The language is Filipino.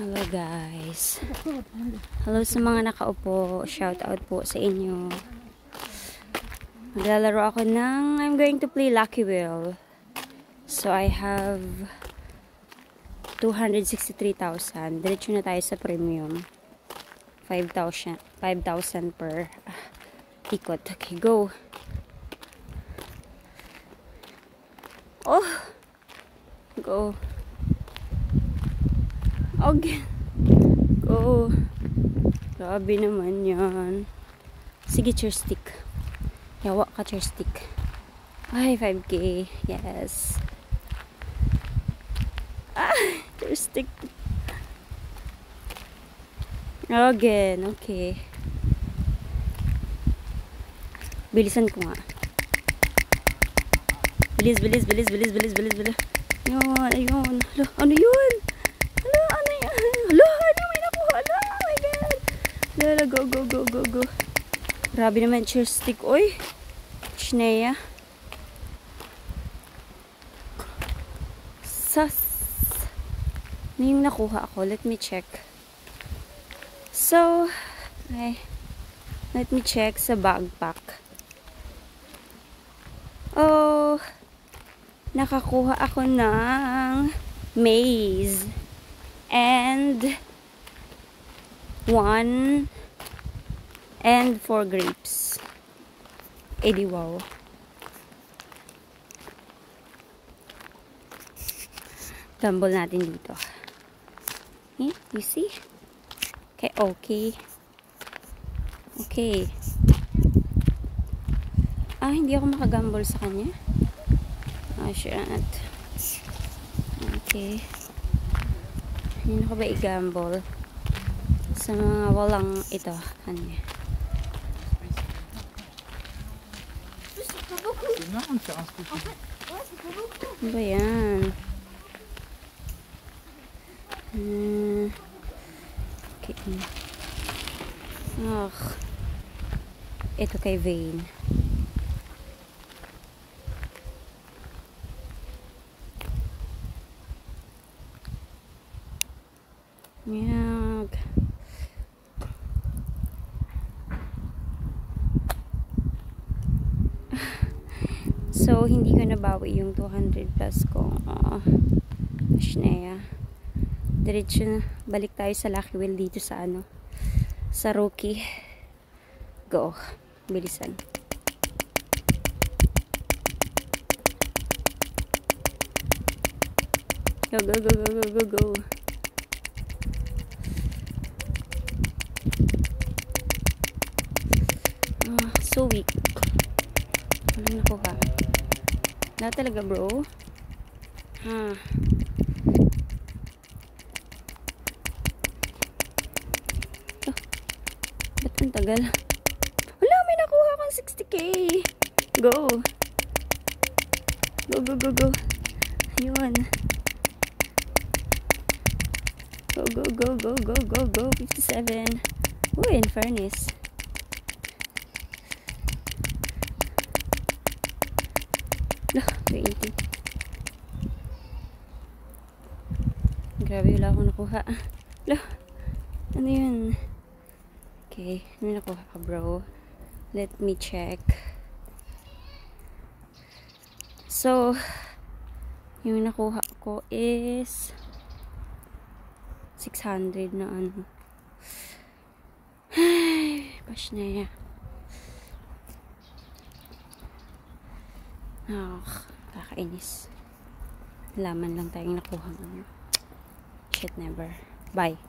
Hello guys. Hello sa mga nakaupo. Shout out po sa inyo. Maglalaro ako ng I'm going to play Lucky Wheel. So I have 263,000. Diretso na tayo sa premium. 5,000 per ikot. Okay, go. Oh. Go. Okay. Go. Grabe naman yan. Sige, chair stick. Yawa ka, chair stick. Ay, 5K. Yes. Ah, chair stick. Again. Okay. Bilisan ko nga. Bilis. Yun, ayun. Ano yun? Ano may nakuha? Oh my God. Lala, go. Grabe naman, chair stick. Oy. Shneya. Sas. Ano yung nakuha ako? Let me check. So, let me check sa backpack. Oh, nakakuha ako ng maize and 1 and 4 grapes. Edi wow. Gamble natin dito. Eh, you see? Okay. Ah, hindi ako makagamble sa kanya. Ah, shit. Okay. Hindi ko ba i-gamble sa mga walang ito kanya. Ano ba yan? Okay. Ito kay Vane. Yag. So, hindi ko nabawi yung 200 plus ko. Shneya. Diretso na. Balik tayo sa Lucky Wheel dito sa sa rookie. Go. Bilisan. Go. So weak. Ano nakuha? Wala talaga, bro. Ba't ang tagal? Wala, may nakuha akong 60K. Go. Ayun. Go. 57. Uy, in fairness. Lah, 20. Grabe, wala akong nakuha. Lah, ano yun? Okay, ano nakuha ka, bro? Let me check. So, yung nakuha ko is 600 na ano. Ay, bash na yan. Kakainis. Laman lang tayong nakuha. Shit, never. Bye.